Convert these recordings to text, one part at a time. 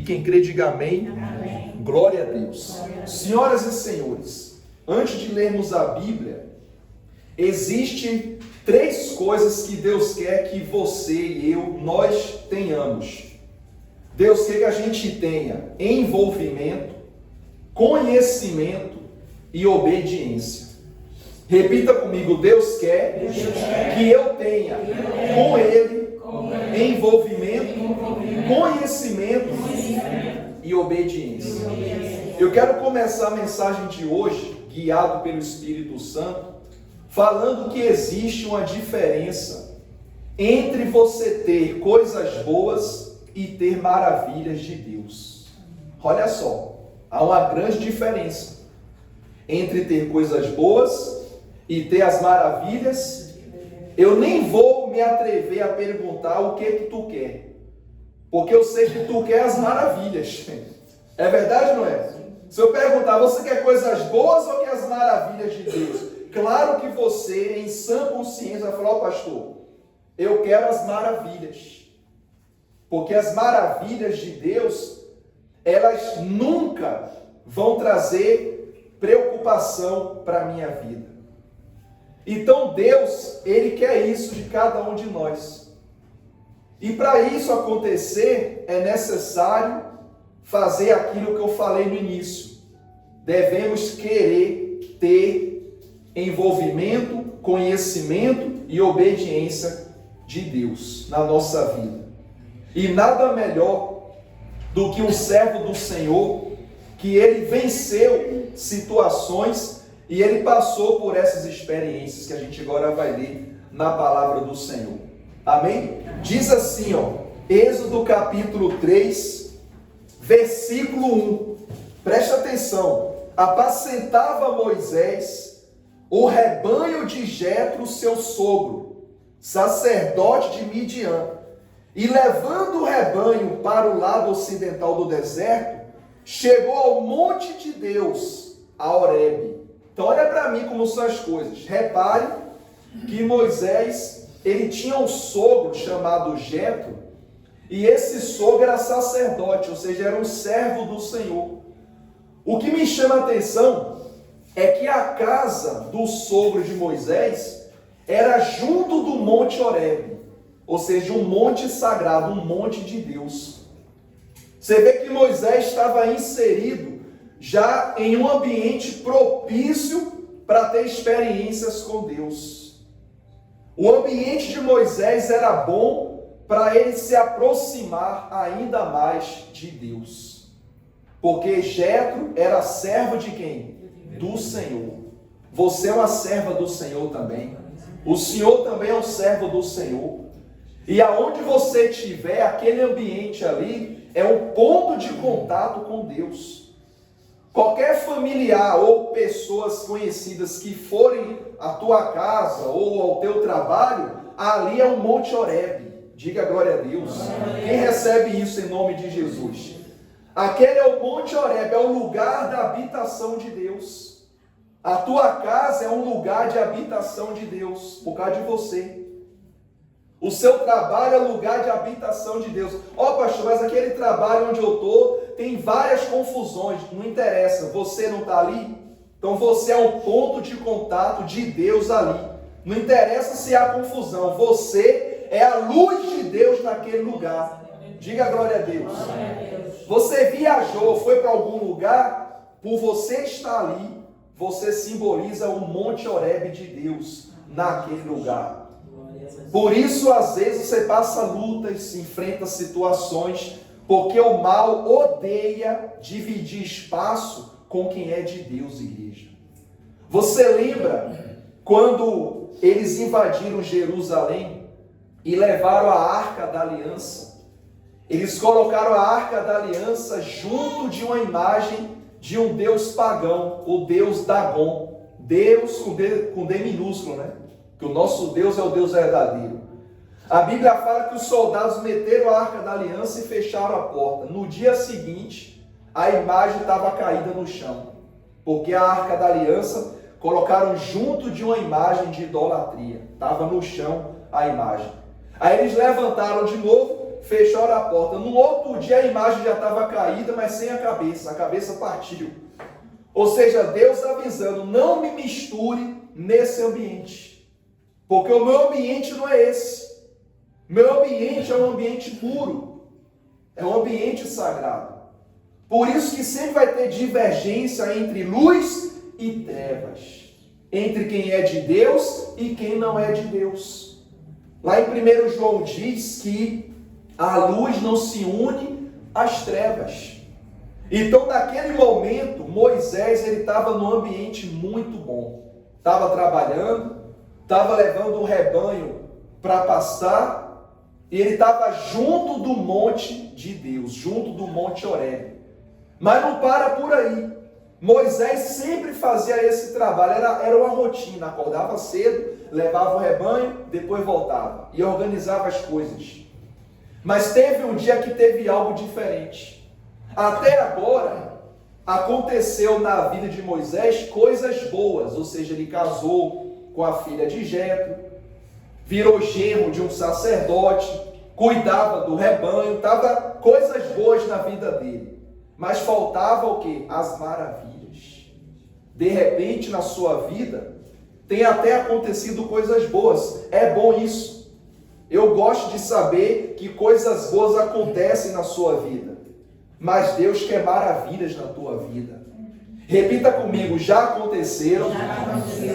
quem crê diga amém. Amém. Glória a Deus. Senhoras e senhores, antes de lermos a Bíblia, existem 3 coisas que Deus quer que você e eu, nós tenhamos. Deus quer que a gente tenha envolvimento, conhecimento e obediência. Repita comigo, Deus quer que eu tenha com Ele envolvimento, conhecimento e obediência. Eu quero começar a mensagem de hoje, guiado pelo Espírito Santo, falando que existe uma diferença entre você ter coisas boas e ter maravilhas de Deus. Olha só, há uma grande diferença entre ter coisas boas e ter as maravilhas. Eu nem vou me atrever a perguntar o que tu quer, porque eu sei que tu quer as maravilhas. É verdade ou não é? Se eu perguntar, você quer coisas boas ou quer as maravilhas de Deus? Claro que você, em sã consciência, vai falar, ó pastor, eu quero as maravilhas. Porque as maravilhas de Deus, elas nunca vão trazer preocupação para a minha vida. Então Deus, Ele quer isso de cada um de nós. E para isso acontecer, é necessário fazer aquilo que eu falei no início. Devemos querer ter envolvimento, conhecimento e obediência de Deus na nossa vida. E nada melhor do que um servo do Senhor, que ele venceu situações e ele passou por essas experiências que a gente agora vai ler na palavra do Senhor. Amém? Diz assim, Êxodo capítulo 3, versículo 1. Presta atenção. Apacentava Moisés o rebanho de Jetro, seu sogro, sacerdote de Midian, e levando o rebanho para o lado ocidental do deserto, chegou ao monte de Deus, a Horebe. Então olha para mim como são as coisas. Repare que Moisés, ele tinha um sogro chamado Jetro, e esse sogro era sacerdote, ou seja, era um servo do Senhor. O que me chama a atenção é que a casa do sogro de Moisés era junto do monte Horebe, ou seja, um monte sagrado, um monte de Deus. Você vê que Moisés estava inserido já em um ambiente propício para ter experiências com Deus. O ambiente de Moisés era bom para ele se aproximar ainda mais de Deus. Porque Jetro era servo de quem? Do Senhor. Você é uma serva do Senhor também. O Senhor também é um servo do Senhor. E aonde você estiver, aquele ambiente ali é um ponto de contato com Deus. Qualquer familiar ou pessoas conhecidas que forem à tua casa ou ao teu trabalho, ali é o Monte Horebe. Diga glória a Deus. Quem recebe isso em nome de Jesus? Aquele é o Monte Horebe, é o lugar da habitação de Deus. A tua casa é um lugar de habitação de Deus, por causa de você. O seu trabalho é lugar de habitação de Deus. Pastor, mas aquele trabalho onde eu estou tem várias confusões. Não interessa, você não está ali? Então você é um ponto de contato de Deus ali. Não interessa se há confusão, você é a luz de Deus naquele lugar. Diga glória a Deus. Você viajou, foi para algum lugar, por você estar ali, você simboliza o Monte Horebe de Deus naquele lugar. Por isso, às vezes, você passa lutas, enfrenta situações, porque o mal odeia dividir espaço com quem é de Deus, igreja. Você lembra quando eles invadiram Jerusalém e levaram a Arca da Aliança? Eles colocaram a Arca da Aliança junto de uma imagem de um deus pagão, o deus Dagon. Deus com D minúsculo, né? Que o nosso Deus é o Deus verdadeiro. A Bíblia fala que os soldados meteram a Arca da Aliança e fecharam a porta. No dia seguinte, a imagem estava caída no chão, porque a Arca da Aliança colocaram junto de uma imagem de idolatria. Estava no chão a imagem. Aí eles levantaram de novo, fecharam a porta. No outro dia a imagem já estava caída, mas sem a cabeça partiu. Ou seja, Deus avisando, não me misture nesse ambiente, porque o meu ambiente não é esse. Meu ambiente é um ambiente puro, é um ambiente sagrado. Por isso que sempre vai ter divergência entre luz e trevas, entre quem é de Deus e quem não é de Deus. Lá em 1 João diz que a luz não se une às trevas. Então, naquele momento, Moisés estava num ambiente muito bom. Estava trabalhando, estava levando um rebanho para pastar, e ele estava junto do monte de Deus, junto do monte Horebe. Mas não para por aí. Moisés sempre fazia esse trabalho, era uma rotina, acordava cedo, levava o rebanho, depois voltava e organizava as coisas. Mas teve um dia que teve algo diferente. Até agora, aconteceu na vida de Moisés coisas boas, ou seja, ele casou com a filha de Jetro, virou genro de um sacerdote, cuidava do rebanho, estava coisas boas na vida dele. Mas faltava o quê? As maravilhas. De repente, na sua vida, tem até acontecido coisas boas. É bom isso. Eu gosto de saber que coisas boas acontecem na sua vida. Mas Deus quer maravilhas na tua vida. Repita comigo, já aconteceram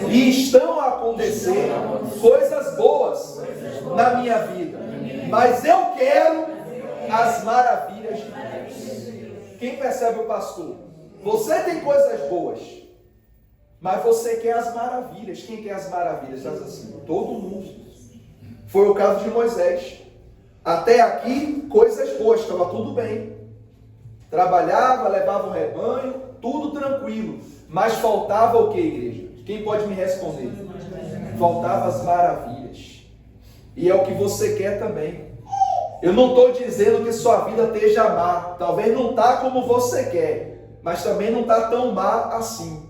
e estão acontecendo coisas boas na minha vida. Mas eu quero as maravilhas de Deus. Quem percebe o pastor? Você tem coisas boas, mas você quer as maravilhas. Quem quer as maravilhas? Faz assim, todo mundo. Foi o caso de Moisés. Até aqui, coisas boas, estava tudo bem. Trabalhava, levava o rebanho, tudo tranquilo. Mas faltava o que, igreja? Quem pode me responder? Faltava as maravilhas. E é o que você quer também. Eu não estou dizendo que sua vida esteja má. Talvez não está como você quer, mas também não está tão má assim.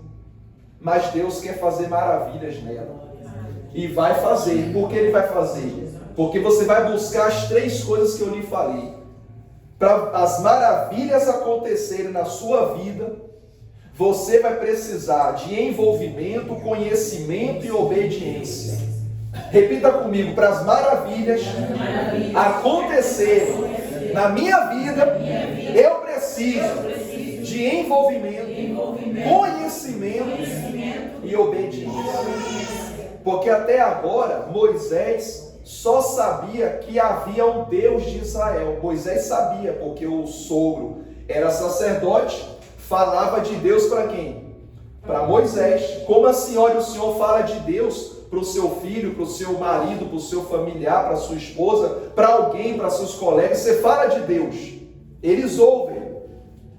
Mas Deus quer fazer maravilhas nela. E vai fazer. Por que Ele vai fazer? Porque você vai buscar as 3 coisas que eu lhe falei. Para as maravilhas acontecerem na sua vida, você vai precisar de envolvimento, conhecimento e obediência. Repita comigo, para as maravilhas acontecerem na minha vida, eu preciso de envolvimento, conhecimento e obediência. Porque até agora, Moisés só sabia que havia um Deus de Israel. Moisés sabia, porque o sogro era sacerdote, falava de Deus para quem? Para Moisés. Como assim, olha, o Senhor fala de Deus para o seu filho, para o seu marido, para o seu familiar, para a sua esposa, para alguém, para seus colegas, você fala de Deus. Eles ouvem.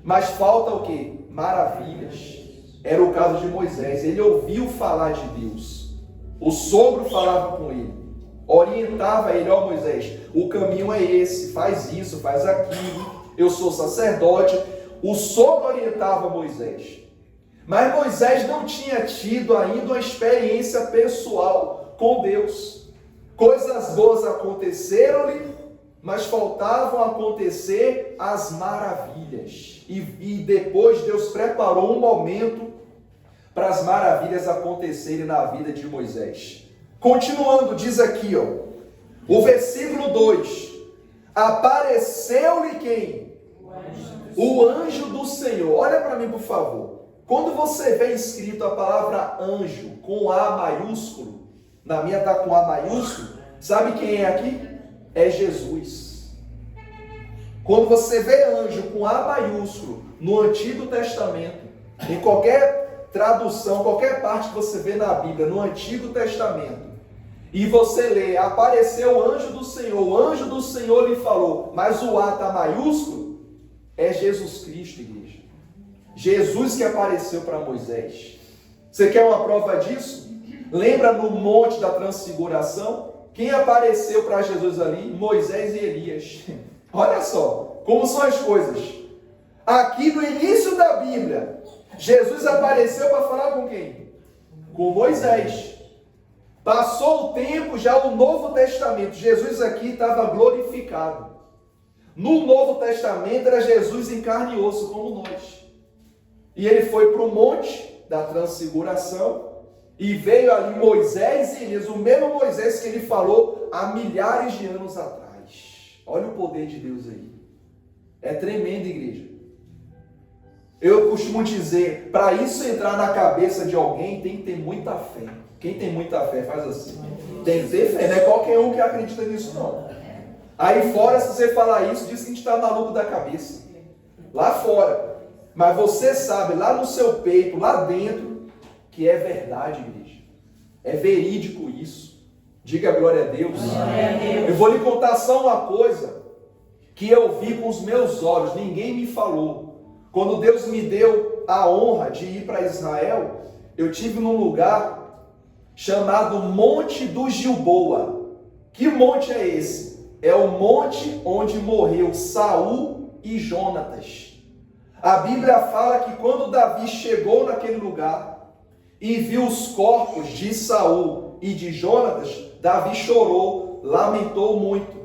Mas falta o quê? Maravilhas. Era o caso de Moisés. Ele ouviu falar de Deus. O sogro falava com ele. Orientava ele, ó Moisés, o caminho é esse, faz isso, faz aquilo, eu sou sacerdote. O sogro orientava Moisés, mas Moisés não tinha tido ainda uma experiência pessoal com Deus. Coisas boas aconteceram-lhe, mas faltavam acontecer as maravilhas, e depois Deus preparou um momento para as maravilhas acontecerem na vida de Moisés. Continuando, diz aqui, ó, o versículo 2: apareceu-lhe quem? O anjo do Senhor. Olha para mim, por favor. Quando você vê escrito a palavra anjo com A maiúsculo, na minha está com A maiúsculo, sabe quem é aqui? É Jesus. Quando você vê anjo com A maiúsculo no Antigo Testamento, em qualquer tradução, qualquer parte que você vê na Bíblia, no Antigo Testamento, e você lê, apareceu o anjo do Senhor lhe falou, mas o A está maiúsculo, é Jesus Cristo, igreja. Jesus que apareceu para Moisés. Você quer uma prova disso? Lembra no Monte da Transfiguração? Quem apareceu para Jesus ali? Moisés e Elias. Olha só, como são as coisas. Aqui no início da Bíblia, Jesus apareceu para falar com quem? Com Moisés. Passou o tempo, já o Novo Testamento, Jesus aqui estava glorificado. No Novo Testamento era Jesus em carne e osso, como nós. E ele foi para o monte da transfiguração e veio ali Moisés e Elias, o mesmo Moisés que ele falou há milhares de anos atrás. Olha o poder de Deus aí. É tremendo, igreja. Eu costumo dizer, para isso entrar na cabeça de alguém, tem que ter muita fé. Quem tem muita fé faz assim. Tem que ter fé, não é qualquer um que acredita nisso não. Aí fora, se você falar isso, diz que a gente está maluco da cabeça. Lá fora. Mas você sabe, lá no seu peito, lá dentro, que é verdade, igreja. É verídico isso. Diga glória a Deus. Glória a Deus. Eu vou lhe contar só uma coisa que eu vi com os meus olhos, ninguém me falou. Quando Deus me deu a honra de ir para Israel, eu tive num lugar chamado Monte do Gilboa. Que monte é esse? É o monte onde morreu Saul e Jonatas. A Bíblia fala que quando Davi chegou naquele lugar e viu os corpos de Saul e de Jonatas, Davi chorou, lamentou muito.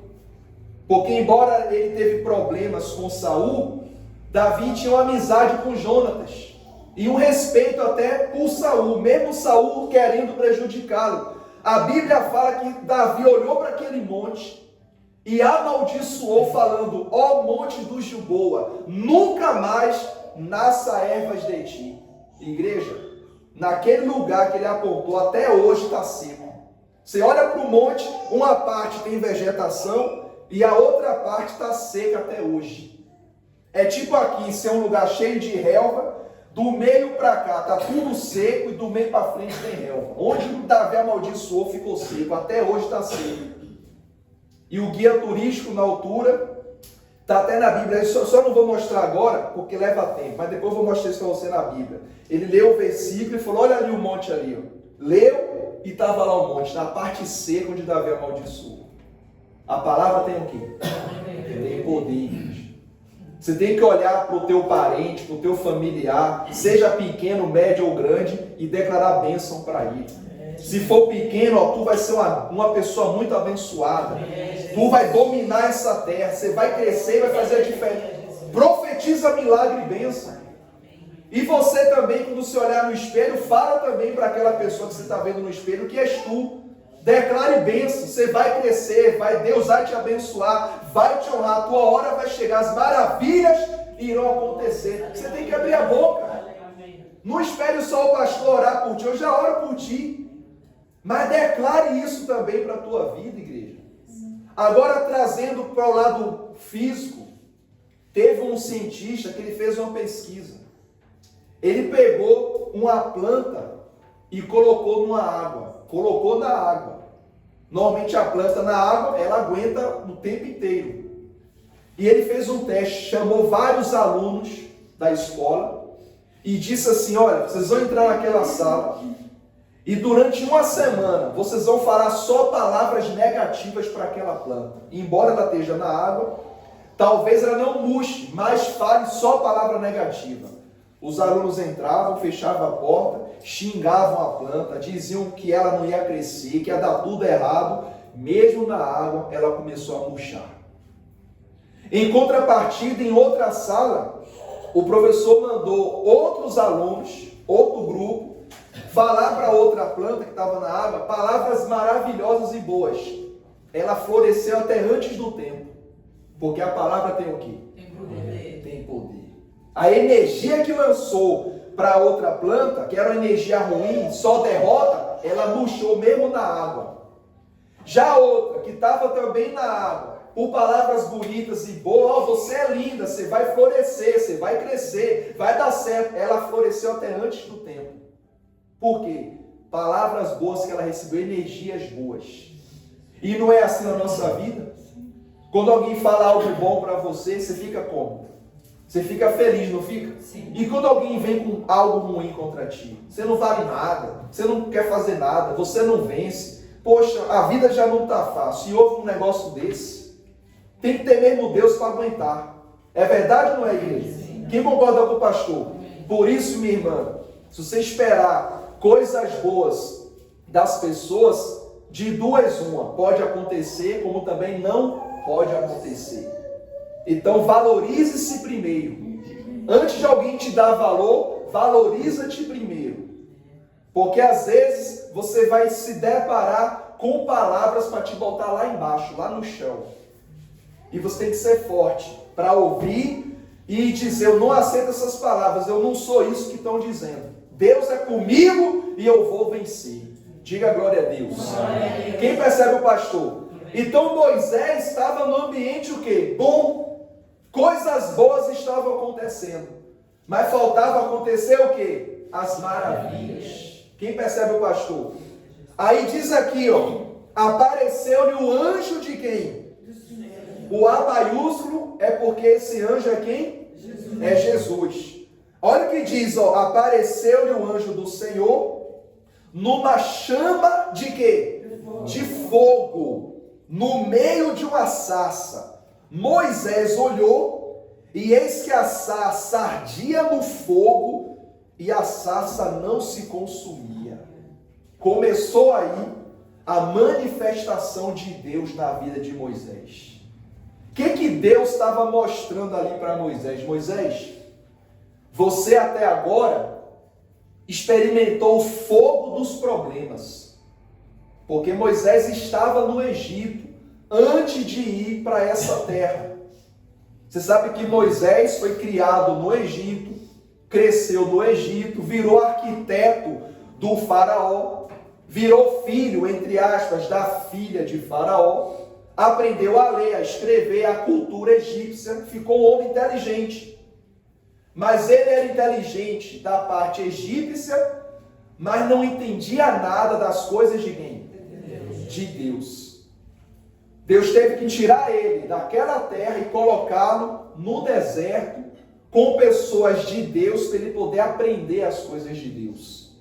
Porque embora ele teve problemas com Saul, Davi tinha uma amizade com Jonatas e um respeito até por Saul, mesmo Saul querendo prejudicá-lo. A Bíblia fala que Davi olhou para aquele monte e amaldiçoou, falando: ó monte do Gilboa, nunca mais nasça ervas de ti. Igreja, naquele lugar que ele apontou, até hoje está seco. Você olha para o monte, uma parte tem vegetação e a outra parte está seca até hoje. É tipo aqui, ser um lugar cheio de relva, do meio para cá está tudo seco e do meio para frente tem relva. Onde Davi amaldiçoou ficou seco, até hoje está seco. E o guia turístico na altura, está até na Bíblia, eu só não vou mostrar agora, porque leva tempo, mas depois eu vou mostrar isso para você na Bíblia. Ele leu o versículo e falou: olha ali o monte ali, ó. Leu e estava lá o monte, na parte seca onde Davi amaldiçoou. A palavra tem o quê? Tem poder. Você tem que olhar para o teu parente, para o teu familiar, seja pequeno, médio ou grande, e declarar bênção para ele. Se for pequeno, ó, tu vai ser uma pessoa muito abençoada. Tu vai dominar essa terra, você vai crescer e vai fazer a diferença. Profetiza milagre e bênção. E você também, quando você olhar no espelho, fala também para aquela pessoa que você está vendo no espelho que és tu. Declare bênção, você vai crescer, Deus vai te abençoar, vai te honrar, a tua hora vai chegar, as maravilhas irão acontecer. Você tem que abrir a boca. Não espere só o pastor orar por ti, eu já oro por ti. Mas declare isso também para a tua vida, igreja. Agora, trazendo para o lado físico, teve um cientista que ele fez uma pesquisa. Ele pegou uma planta e colocou numa água. Colocou na água. Normalmente a planta na água, ela aguenta o tempo inteiro. E ele fez um teste, chamou vários alunos da escola e disse assim: olha, vocês vão entrar naquela sala e durante uma semana vocês vão falar só palavras negativas para aquela planta. E embora ela esteja na água, talvez ela não murche, mas fale só palavra negativa. Os alunos entravam, fechavam a porta, xingavam a planta, diziam que ela não ia crescer, que ia dar tudo errado. Mesmo na água, ela começou a murchar. Em contrapartida, em outra sala, o professor mandou outros alunos, outro grupo, falar para outra planta que estava na água palavras maravilhosas e boas. Ela floresceu até antes do tempo. Porque a palavra tem o quê? Tem poder. Tem poder. A energia que lançou para outra planta, que era uma energia ruim, só derrota, ela murchou mesmo na água. Já a outra, que estava também na água, por palavras bonitas e boas: oh, você é linda, você vai florescer, você vai crescer, vai dar certo. Ela floresceu até antes do tempo. Por quê? Palavras boas que ela recebeu, energias boas. E não é assim na nossa vida? Quando alguém fala algo bom para você, você fica como? Você fica feliz, não fica? Sim. E quando alguém vem com algo ruim contra ti? Você não vale nada, você não quer fazer nada, você não vence. Poxa, a vida já não está fácil. E houve um negócio desse, tem que ter mesmo Deus para aguentar. É verdade ou não é, igreja? Sim. Quem concorda com o pastor? Por isso, minha irmã, se você esperar coisas boas das pessoas, de duas uma, pode acontecer, como também não pode acontecer. Então valorize-se primeiro. Antes de alguém te dar valor, valoriza-te primeiro. Porque às vezes você vai se deparar com palavras para te botar lá embaixo, lá no chão. E você tem que ser forte para ouvir e dizer: eu não aceito essas palavras, eu não sou isso que estão dizendo. Deus é comigo e eu vou vencer. Diga glória a Deus. Quem percebe o pastor? Então Moisés estava no ambiente o quê? Bom. Coisas boas estavam acontecendo. Mas faltava acontecer o quê? As maravilhas. Quem percebe o pastor? Aí diz aqui, ó, apareceu-lhe o anjo de quem? O A maiúsculo é porque esse anjo é quem? Jesus. É Jesus. Olha o que diz, ó, apareceu-lhe o anjo do Senhor numa chama de quê? De fogo, no meio de uma sarça. Moisés olhou e eis que a sarça ardia no fogo e a sarça não se consumia. Começou aí a manifestação de Deus na vida de Moisés. O que Deus estava mostrando ali para Moisés? Moisés, você até agora experimentou o fogo dos problemas, porque Moisés estava no Egito antes de ir para essa terra. Você sabe que Moisés foi criado no Egito, cresceu no Egito, virou arquiteto do faraó, virou filho, entre aspas, da filha de faraó, aprendeu a ler, a escrever a cultura egípcia, ficou um homem inteligente. Mas ele era inteligente da parte egípcia, mas não entendia nada das coisas de quem? De Deus. Deus teve que tirar ele daquela terra e colocá-lo no deserto com pessoas de Deus para ele poder aprender as coisas de Deus.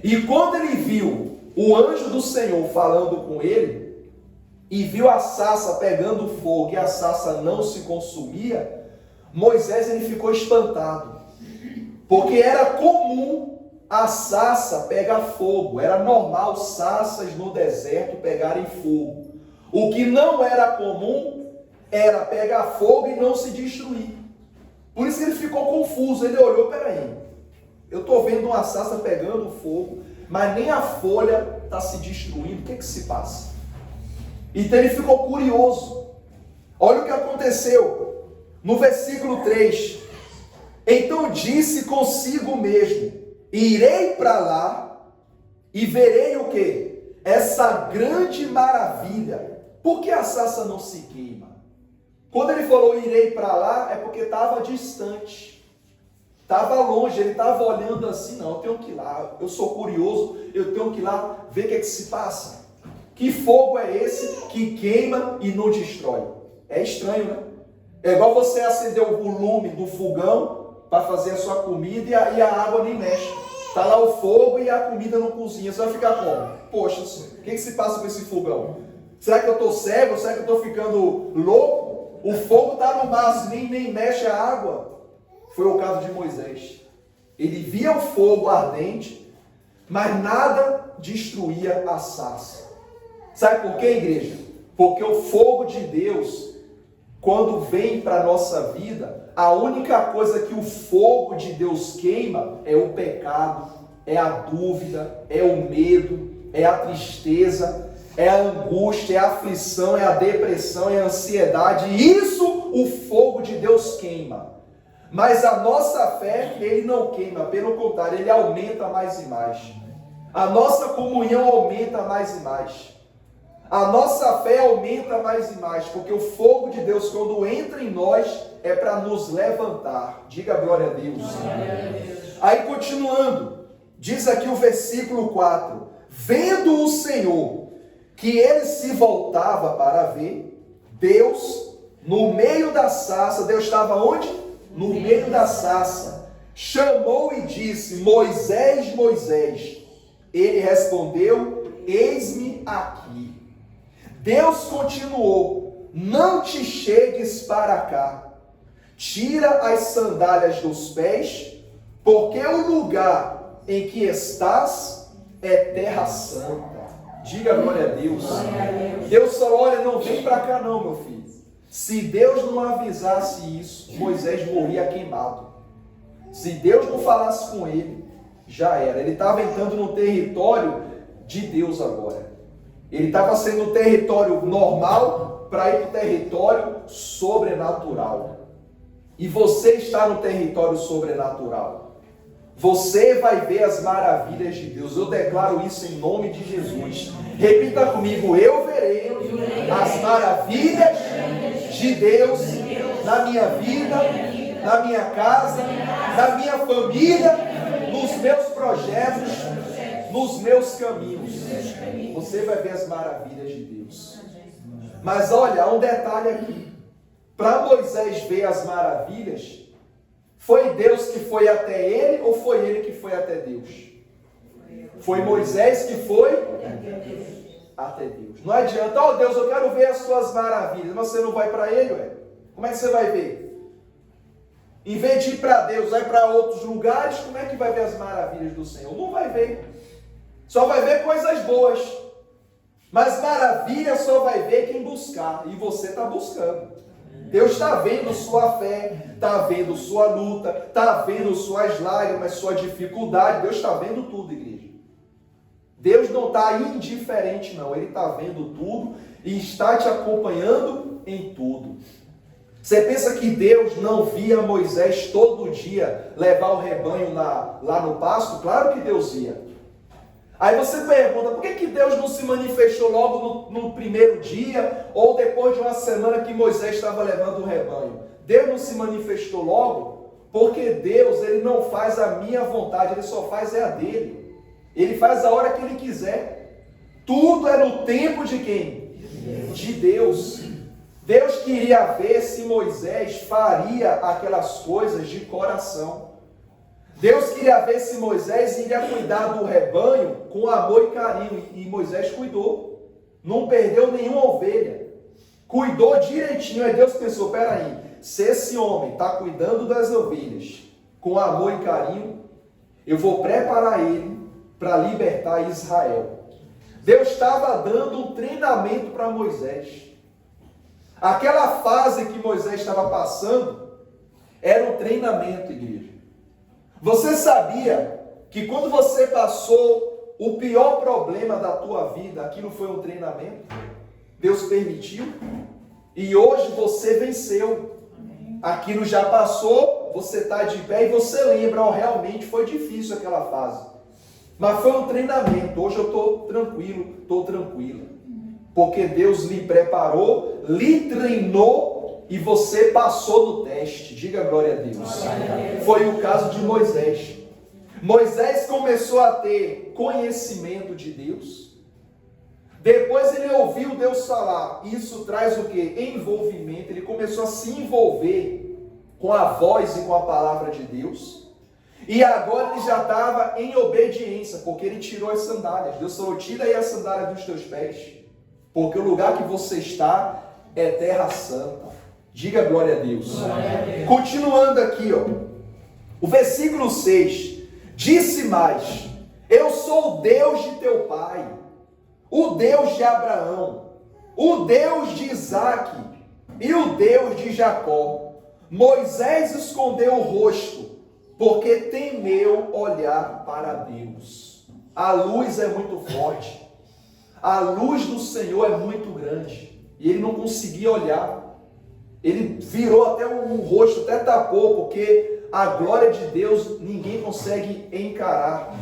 E quando ele viu o anjo do Senhor falando com ele e viu a sarça pegando fogo e a sarça não se consumia, Moisés ele ficou espantado, porque era comum a sarça pegar fogo, era normal sarças no deserto pegarem fogo. O que não era comum era pegar fogo e não se destruir. Por isso ele ficou confuso, ele olhou, peraí, eu estou vendo uma sarça pegando fogo, mas nem a folha está se destruindo, o que se passa? Então ele ficou curioso. Olha o que aconteceu. No versículo 3, então disse consigo mesmo, irei para lá e verei o quê? Essa grande maravilha. Por que a sarça não se queima? Quando ele falou irei para lá, é porque estava distante, estava longe, ele estava olhando assim, não, eu tenho que ir lá, eu sou curioso, eu tenho que ir lá ver o que se passa. Que fogo é esse que queima e não destrói? É estranho, né? É igual você acender o volume do fogão para fazer a sua comida e a água nem mexe. Está lá o fogo e a comida não cozinha. Você vai ficar como? Poxa, o que se passa com esse fogão? Será que eu estou cego? Será que eu estou ficando louco? O fogo está no máximo, nem mexe a água. Foi o caso de Moisés. Ele via o fogo ardente, mas nada destruía a sarça. Sabe por quê, igreja? Porque o fogo de Deus, quando vem para a nossa vida, a única coisa que o fogo de Deus queima é o pecado, é a dúvida, é o medo, é a tristeza, é a angústia, é a aflição, é a depressão, é a ansiedade. Isso o fogo de Deus queima. Mas a nossa fé, ele não queima, pelo contrário, ele aumenta mais e mais. A nossa comunhão aumenta mais e mais. A nossa fé aumenta mais e mais, porque o fogo de Deus, quando entra em nós, é para nos levantar. Diga glória a Deus. Glória a Deus. Aí continuando, diz aqui o versículo 4, vendo o Senhor que ele se voltava para ver, Deus, no meio da sarça, Deus estava onde? No meio da sarça, chamou e disse, Moisés, Moisés. Ele respondeu, eis-me aqui. Deus continuou, não te chegues para cá, tira as sandálias dos pés, porque o lugar em que estás é terra santa. Diga glória a Deus. Deus falou, olha, não vem para cá não, meu filho. Se Deus não avisasse isso, Moisés morria queimado. Se Deus não falasse com ele, já era. Ele estava entrando no território de Deus agora. Ele estava sendo no território normal para ir para o território sobrenatural. E você está no território sobrenatural. Você vai ver as maravilhas de Deus. Eu declaro isso em nome de Jesus. Repita comigo: eu verei as maravilhas de Deus na minha vida, na minha casa, na minha família, nos meus projetos, nos meus caminhos. Você vai ver as maravilhas de Deus. Mas olha, há um detalhe aqui. Para Moisés ver as maravilhas, foi Deus que foi até ele ou foi ele que foi até Deus? Foi Moisés que foi até Deus. Não adianta, ó Deus, eu quero ver as suas maravilhas, mas você não vai para ele, ué? Como é que você vai ver? Em vez de ir para Deus, vai para outros lugares, como é que vai ver as maravilhas do Senhor? Não vai ver. Só vai ver coisas boas. Mas maravilha só vai ver quem buscar. E você está buscando. Deus está vendo sua fé, está vendo sua luta, está vendo suas lágrimas, sua dificuldade. Deus está vendo tudo, igreja. Deus não está indiferente, não. Ele está vendo tudo e está te acompanhando em tudo. Você pensa que Deus não via Moisés todo dia levar o rebanho lá no pasto? Claro que Deus via. Aí você pergunta, por que Deus não se manifestou logo no primeiro dia ou depois de uma semana que Moisés estava levando o rebanho? Deus não se manifestou logo porque Deus, ele não faz a minha vontade, ele só faz a dele. Ele faz a hora que ele quiser. Tudo é no tempo de quem? De Deus. Deus queria ver se Moisés faria aquelas coisas de coração. Deus queria ver se Moisés iria cuidar do rebanho com amor e carinho. E Moisés cuidou. Não perdeu nenhuma ovelha. Cuidou direitinho. Aí Deus pensou, peraí, se esse homem está cuidando das ovelhas com amor e carinho, eu vou preparar ele para libertar Israel. Deus estava dando um treinamento para Moisés. Aquela fase que Moisés estava passando era um treinamento, igreja. Você sabia que quando você passou o pior problema da tua vida, aquilo foi um treinamento? Deus permitiu. E hoje você venceu. Aquilo já passou, você está de pé e você lembra, ó, realmente foi difícil aquela fase. Mas foi um treinamento. Hoje eu estou tranquilo, estou tranquila. Porque Deus lhe preparou, lhe treinou e você passou no teste. Diga glória a Deus. Foi o caso de Moisés. Moisés começou a ter conhecimento de Deus. Depois ele ouviu Deus falar. Isso traz o quê? Envolvimento. Ele começou a se envolver com a voz e com a palavra de Deus. E agora ele já estava em obediência, porque ele tirou as sandálias. Deus falou, tira aí a sandália dos teus pés. Porque o lugar que você está é terra santa. Diga glória a Deus. Glória a Deus. Continuando aqui, ó. O versículo 6. Disse mais, eu sou o Deus de teu pai, o Deus de Abraão, o Deus de Isaque e o Deus de Jacó. Moisés escondeu o rosto, porque temeu olhar para Deus. A luz é muito forte. A luz do Senhor é muito grande. E ele não conseguia olhar. Ele virou até o rosto, até tapou, porque a glória de Deus ninguém consegue encarar,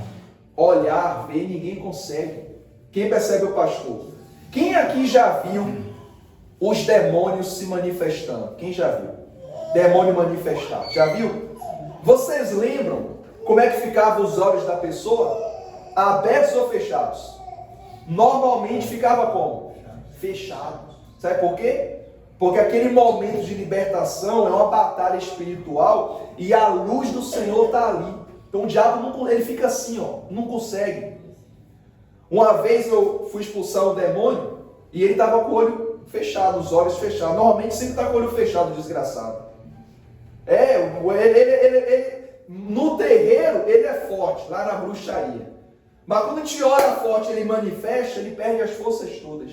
olhar, ver, ninguém consegue. Quem percebe o pastor? Quem aqui já viu os demônios se manifestando? Quem já viu? Demônio manifestar. Já viu? Vocês lembram como é que ficavam os olhos da pessoa? Abertos ou fechados? Normalmente ficava como? Fechado. Sabe por quê? Porque aquele momento de libertação é uma batalha espiritual e a luz do Senhor está ali. Então o diabo não, ele fica assim, ó, não consegue. Uma vez eu fui expulsar um demônio e ele estava com o olho fechado, os olhos fechados. Normalmente sempre está com o olho fechado, o desgraçado. No terreiro ele é forte, lá na bruxaria. Mas quando a gente ora forte, ele manifesta, ele perde as forças todas.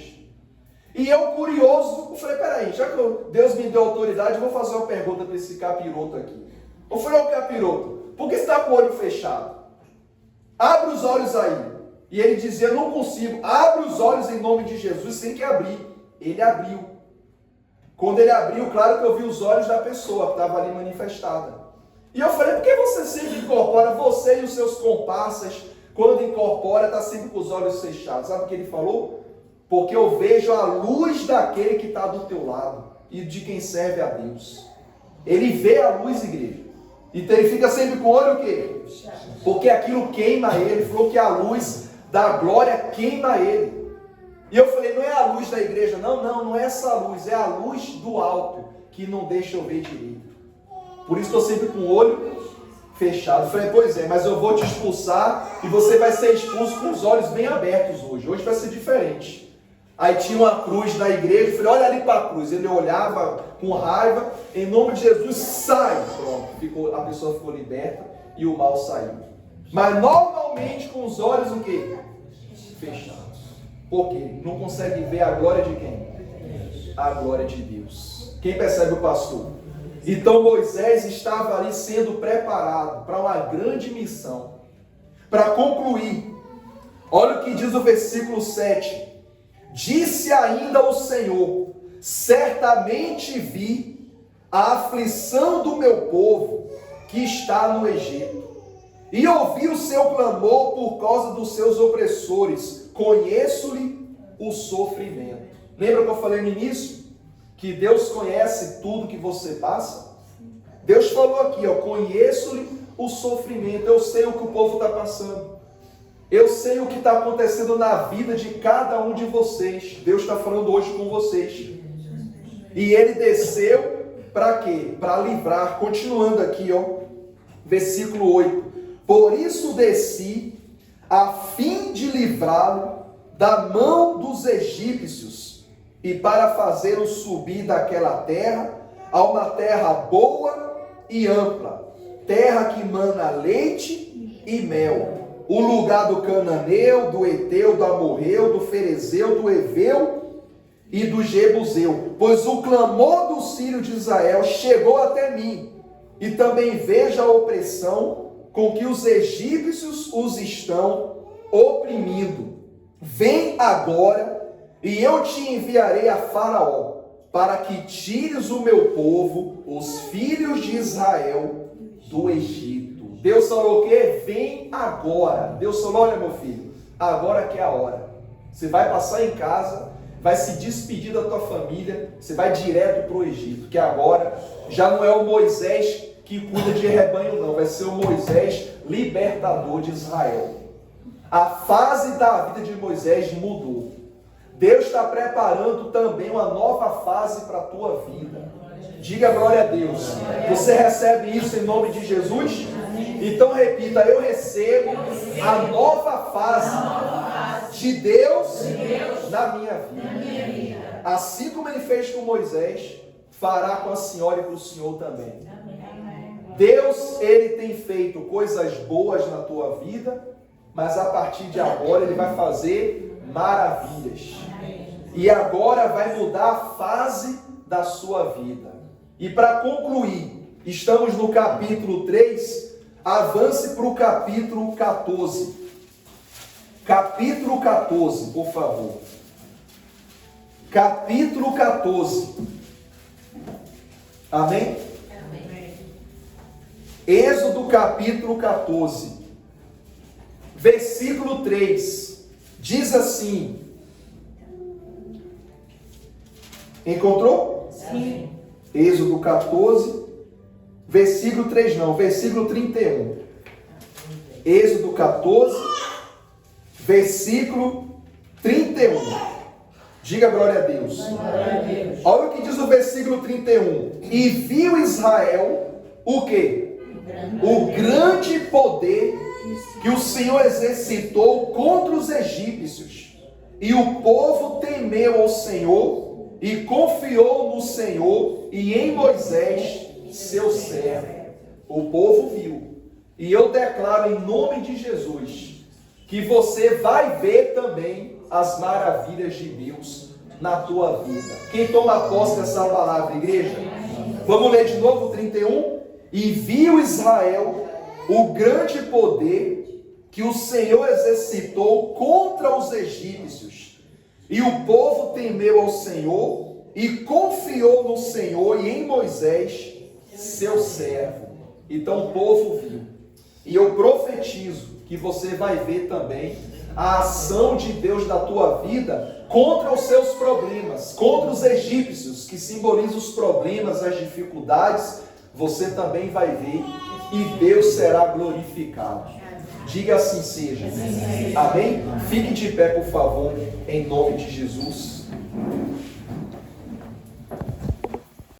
E eu, curioso, eu falei, peraí, já que Deus me deu autoridade, eu vou fazer uma pergunta para esse capiroto aqui. Eu falei, ô capiroto, por que você está com o olho fechado? Abre os olhos aí. E ele dizia, não consigo. Abre os olhos em nome de Jesus, sem que abrir. Ele abriu. Quando ele abriu, claro que eu vi os olhos da pessoa que estava ali manifestada. E eu falei, por que você sempre incorpora, você e os seus comparsas, quando incorpora, está sempre com os olhos fechados? Sabe o que ele falou? Porque eu vejo a luz daquele que está do teu lado e de quem serve a Deus. Ele vê a luz, igreja. Então ele fica sempre com o olho o quê? Porque aquilo queima ele. Ele falou que a luz da glória queima ele. E eu falei, não é a luz da igreja, não é essa luz, é a luz do alto que não deixa eu ver direito. Por isso estou sempre com o olho fechado. Eu falei, pois é, mas eu vou te expulsar e você vai ser expulso com os olhos bem abertos hoje. Hoje vai ser diferente. Aí tinha uma cruz na igreja, eu falei, olha ali para a cruz. Ele olhava com raiva, em nome de Jesus, sai. Pronto, a pessoa ficou liberta e o mal saiu. Mas normalmente com os olhos o quê? Fechados. Por quê? Não consegue ver a glória de quem? A glória de Deus. Quem percebe o pastor? Então Moisés estava ali sendo preparado para uma grande missão. Para concluir, olha o que diz o versículo 7. Disse ainda o Senhor, certamente vi a aflição do meu povo que está no Egito, e ouvi o seu clamor por causa dos seus opressores, conheço-lhe o sofrimento. Lembra que eu falei no início? Que Deus conhece tudo que você passa? Deus falou aqui, conheço-lhe o sofrimento, eu sei o que o povo está passando. Eu sei o que está acontecendo na vida de cada um de vocês. Deus está falando hoje com vocês. E ele desceu para quê? Para livrar. Continuando aqui, versículo 8. Por isso desci, a fim de livrá-lo da mão dos egípcios, e para fazê-lo subir daquela terra a uma terra boa e ampla, terra que mana leite e mel. O lugar do cananeu, do eteu, do amorreu, do ferezeu, do eveu e do jebuseu. Pois o clamor dos filhos de Israel chegou até mim, e também vejo a opressão com que os egípcios os estão oprimindo. Vem agora, e eu te enviarei a Faraó, para que tires o meu povo, os filhos de Israel, do Egito. Deus falou o quê? Vem agora. Deus falou, olha meu filho, agora que é a hora. Você vai passar em casa, vai se despedir da tua família, você vai direto para o Egito, que agora já não é o Moisés que cuida de rebanho não, vai ser o Moisés libertador de Israel. A fase da vida de Moisés mudou. Deus está preparando também uma nova fase para a tua vida. Diga glória a Deus. Você recebe isso em nome de Jesus? Então repita, eu recebo a nova fase de Deus na minha vida. Assim como ele fez com Moisés, fará com a senhora e com o senhor também. Deus, ele tem feito coisas boas na tua vida, mas a partir de agora ele vai fazer maravilhas. E agora vai mudar a fase da sua vida. E para concluir, estamos no capítulo 3, avance para o capítulo 14. Capítulo 14, por favor. Capítulo 14. Amém? Amém. Êxodo capítulo 14. Versículo 3. Diz assim. Encontrou? Sim. Êxodo 14, versículo 3 não, versículo 31. Êxodo 14, versículo 31. Diga glória a Deus. Glória a Deus. Olha o que diz o versículo 31. E viu Israel o quê? O grande poder que o Senhor exercitou contra os egípcios. E o povo temeu ao Senhor e confiou no Senhor e em Moisés, seu servo. O povo viu. E eu declaro em nome de Jesus que você vai ver também as maravilhas de Deus na tua vida. Quem toma posse dessa palavra, igreja? Vamos ler de novo o 31? E viu Israel o grande poder que o Senhor exercitou contra os egípcios. E o povo temeu ao Senhor e confiou no Senhor e em Moisés, seu servo. Então o povo viu. E eu profetizo que você vai ver também a ação de Deus na tua vida contra os seus problemas, contra os egípcios, que simbolizam os problemas, as dificuldades. Você também vai ver e Deus será glorificado. Diga assim seja. Amém? Fique de pé, por favor, em nome de Jesus.